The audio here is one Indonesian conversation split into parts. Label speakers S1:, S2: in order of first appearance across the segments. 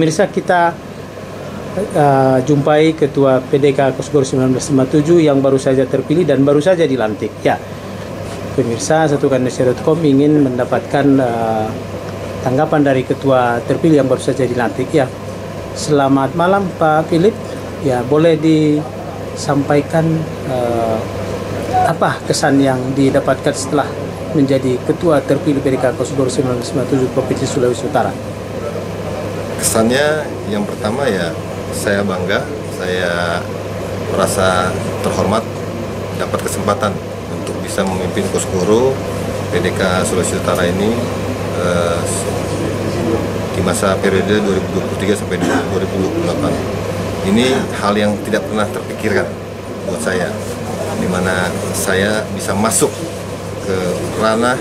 S1: Pemirsa, kita jumpai Ketua PDK Kosgoro 1957 yang baru saja terpilih dan baru saja dilantik. Ya, pemirsa, satukannesia.com ingin mendapatkan tanggapan dari Ketua terpilih yang baru saja dilantik. Ya, selamat malam Pak Philip. Ya, boleh disampaikan apa kesan yang didapatkan setelah menjadi Ketua terpilih PDK Kosgoro 1957 Provinsi Sulawesi Utara?
S2: Kesannya yang pertama ya, saya bangga, saya merasa terhormat dapat kesempatan untuk bisa memimpin Kosgoro PDK Sulawesi Utara ini di masa periode 2023 sampai 2028. Ini hal yang tidak pernah terpikirkan buat saya, di mana saya bisa masuk ke ranah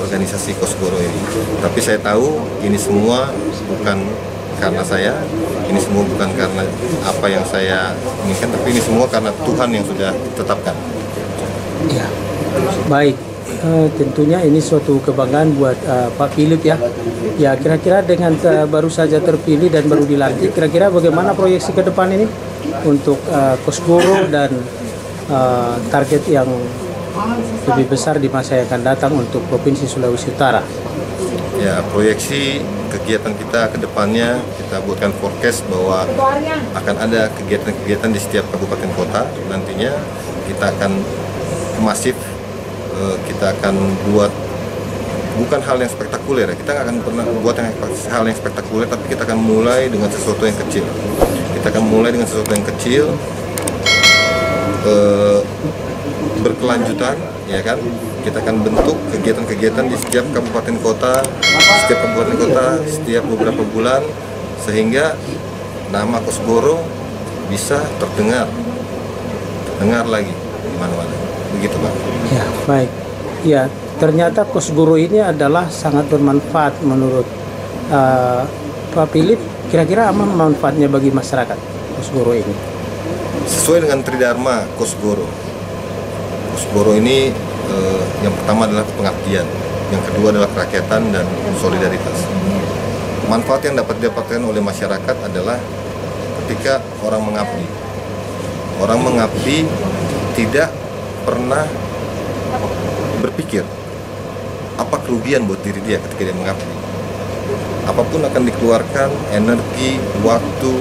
S2: organisasi Kosgoro ini. Tapi saya tahu ini semua bukan karena saya, ini semua bukan karena apa yang saya inginkan, tapi ini semua karena Tuhan yang sudah tetapkan.
S1: Ya, baik. Tentunya ini suatu kebanggaan buat Pak Philip ya. Ya, kira-kira dengan baru saja terpilih dan baru dilantik, kira-kira bagaimana proyeksi ke depan ini untuk Kosgoro dan target yang lebih besar di masa yang akan datang untuk Provinsi Sulawesi Utara?
S2: Ya, proyeksi kegiatan kita ke depannya, kita buatkan forecast bahwa akan ada kegiatan-kegiatan di setiap kabupaten kota. Nantinya kita akan masif, kita akan buat bukan hal yang spektakuler ya. Kita nggak akan pernah buat hal yang spektakuler, tapi kita akan mulai dengan sesuatu yang kecil. Kita akan mulai dengan sesuatu yang kecil, berkelanjutan, ya kan? Kita akan bentuk kegiatan-kegiatan di setiap kabupaten kota, setiap beberapa bulan, sehingga nama Kosgoro bisa terdengar lagi di mana-mana. Begitu, Pak.
S1: Ya, baik. Ya, ternyata Kosgoro ini adalah sangat bermanfaat menurut Pak Philip. Kira-kira apa manfaatnya bagi masyarakat Kosgoro ini?
S2: Sesuai dengan Tridharma Kosgoro. Kosgoro ini yang pertama adalah pengabdian, yang kedua adalah kerakyatan dan solidaritas. Manfaat yang dapat didapatkan oleh masyarakat adalah ketika orang mengabdi. Orang mengabdi tidak pernah berpikir apa kerugian buat diri dia ketika dia mengabdi. Apapun akan dikeluarkan, energi, waktu,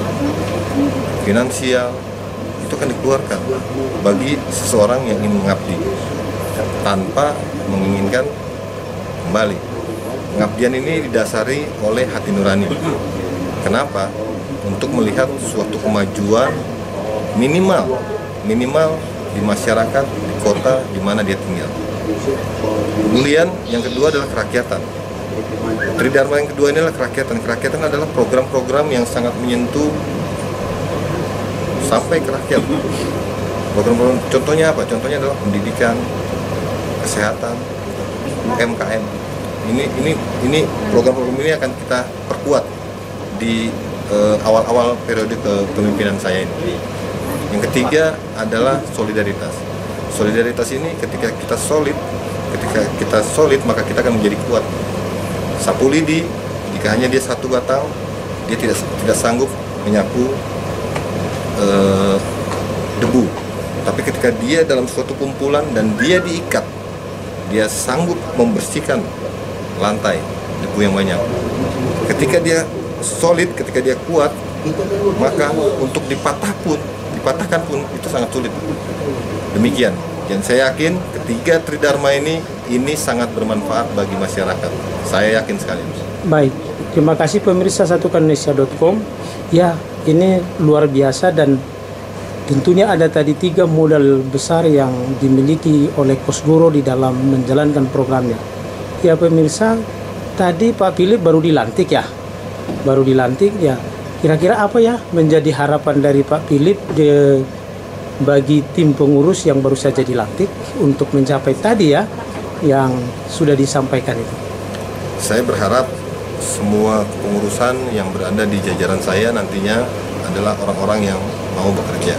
S2: finansial, itu akan dikeluarkan bagi seseorang yang ingin mengabdi tanpa menginginkan kembali. Pengabdian ini didasari oleh hati nurani. Kenapa? Untuk melihat suatu kemajuan minimal di masyarakat, di kota di mana dia tinggal. Kemudian yang kedua adalah kerakyatan. Tridharma yang kedua ini adalah kerakyatan. Kerakyatan adalah program-program yang sangat menyentuh sampai ke rakyat. Program-program contohnya apa? Contohnya adalah pendidikan, kesehatan, UMKM. Ini program-program ini akan kita perkuat di awal-awal periode kepemimpinan saya ini. Yang ketiga adalah solidaritas. Solidaritas ini ketika kita solid maka kita akan menjadi kuat. Sapu lidi, jika hanya dia satu batang, dia tidak sanggup menyapu debu. Tapi ketika dia dalam suatu kumpulan dan dia diikat, dia sanggup membersihkan lantai debu yang banyak. Ketika dia solid, ketika dia kuat, maka untuk dipatahkan pun itu sangat sulit. Demikian. Dan saya yakin ketiga Tridharma ini sangat bermanfaat bagi masyarakat. Saya yakin sekali.
S1: Baik, terima kasih pemirsa satukannesia.com. Ya, ini luar biasa dan tentunya ada tadi 3 modal besar yang dimiliki oleh Kosgoro di dalam menjalankan programnya. Ya pemirsa, tadi Pak Philip baru dilantik ya. Kira-kira apa ya menjadi harapan dari Pak Philip bagi tim pengurus yang baru saja dilantik untuk mencapai tadi ya yang sudah disampaikan itu?
S2: Saya berharap semua pengurusan yang berada di jajaran saya nantinya adalah orang-orang yang mau bekerja,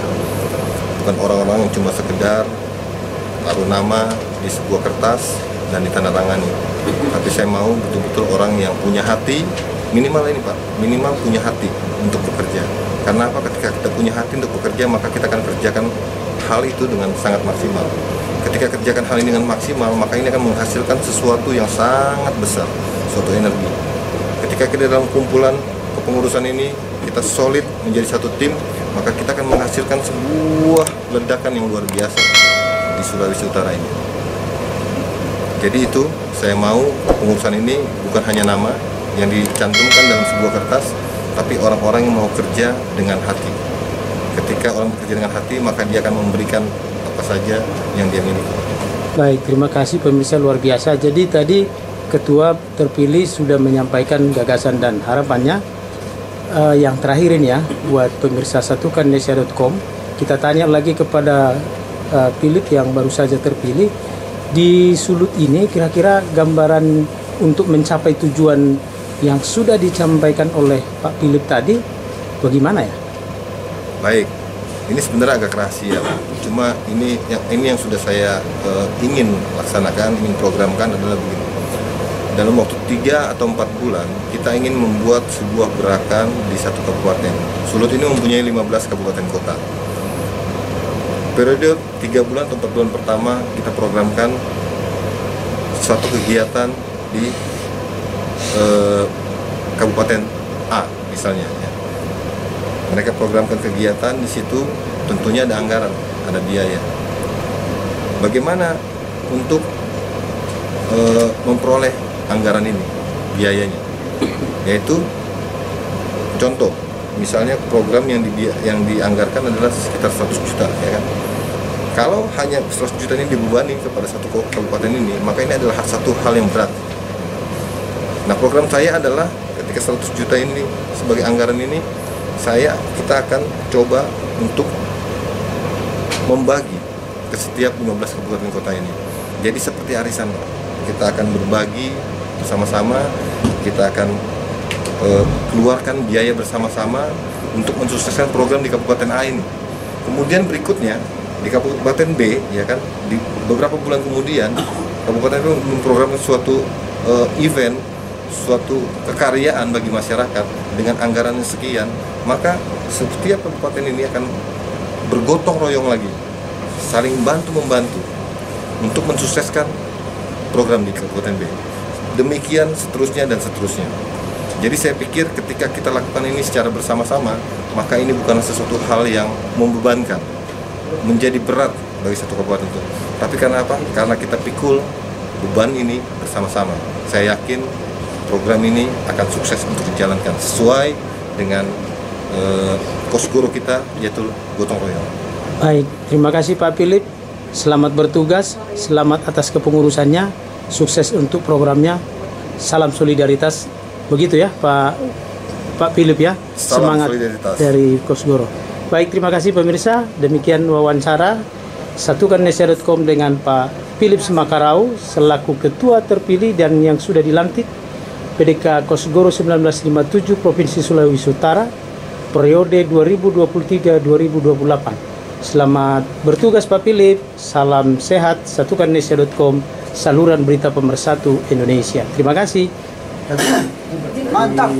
S2: bukan orang-orang yang cuma sekedar taruh nama di sebuah kertas dan ditandatangani. Tapi saya mau betul-betul orang yang punya hati, minimal ini Pak, minimal punya hati untuk bekerja. Karena apa? Ketika kita punya hati untuk bekerja, maka kita akan kerjakan hal itu dengan sangat maksimal. Ketika kerjakan hal ini dengan maksimal, maka ini akan menghasilkan sesuatu yang sangat besar, suatu energi. Ketika kita dalam kumpulan kepengurusan ini, kita solid menjadi satu tim, maka kita akan menghasilkan sebuah ledakan yang luar biasa di Sulawesi Utara ini. Jadi itu, saya mau pengurusan ini bukan hanya nama yang dicantumkan dalam sebuah kertas, tapi orang-orang yang mau kerja dengan hati. Ketika orang bekerja dengan hati, maka dia akan memberikan apa saja yang dia miliki.
S1: Baik, terima kasih pemirsa, luar biasa. Jadi tadi ketua terpilih sudah menyampaikan gagasan dan harapannya. Yang terakhir ini ya, buat pemirsa satukanindonesia.com, kita tanya lagi kepada Philip yang baru saja terpilih. Di Sulut ini kira-kira gambaran untuk mencapai tujuan yang sudah disampaikan oleh Pak Philip tadi bagaimana ya?
S2: Baik, ini sebenarnya agak rahasia, cuma ini yang sudah saya ingin laksanakan, ingin programkan adalah begini. Dalam waktu 3 atau 4 bulan, kita ingin membuat sebuah gerakan di satu kabupaten. Sulut ini mempunyai 15 kabupaten kota. Periode 3 bulan atau 4 bulan pertama, kita programkan suatu kegiatan di Kabupaten A misalnya. Ya. Mereka programkan kegiatan di situ, tentunya ada anggaran, ada biaya. Bagaimana untuk memperoleh anggaran ini, biayanya? Yaitu contoh, misalnya program yang dianggarkan adalah sekitar 100 juta, ya kan? Kalau hanya 100 juta ini dibebani kepada satu kabupaten ini, maka ini adalah satu hal yang berat. Nah, program saya adalah ketika 100 juta ini sebagai anggaran ini, kita akan coba untuk membagi ke setiap 15 kabupaten kota ini. Jadi seperti arisan, kita akan berbagi bersama-sama, kita akan keluarkan biaya bersama-sama untuk mensukseskan program di Kabupaten A ini. Kemudian berikutnya di Kabupaten B, ya kan, di beberapa bulan kemudian Kabupaten B memprogramkan suatu event, suatu kekaryaan bagi masyarakat dengan anggaran yang sekian, maka setiap kabupaten ini akan bergotong royong lagi, saling bantu-membantu untuk mensukseskan program di Kabupaten B. Demikian seterusnya dan seterusnya. Jadi saya pikir ketika kita lakukan ini secara bersama-sama, maka ini bukanlah sesuatu hal yang membebankan, menjadi berat bagi satu kabupaten itu. Tapi karena apa? Karena kita pikul beban ini bersama-sama. Saya yakin program ini akan sukses untuk dijalankan sesuai dengan kosgoro kita, yaitu gotong royong.
S1: Baik, terima kasih Pak Philip. Selamat bertugas, selamat atas kepengurusannya, sukses untuk programnya. Salam solidaritas. Begitu ya Pak Philip ya.
S2: Salam
S1: semangat
S2: solidaritas
S1: dari Kosgoro. Baik, terima kasih pemirsa. Demikian wawancara satukanindonesia.com dengan Pak Philip Semakarau selaku ketua terpilih dan yang sudah dilantik PDK Kosgoro 1957 Provinsi Sulawesi Utara periode 2023-2028. Selamat bertugas Pak Philip. Salam sehat. Satukanindonesia.com, saluran berita pemersatu Indonesia. Terima kasih.
S3: Mantap.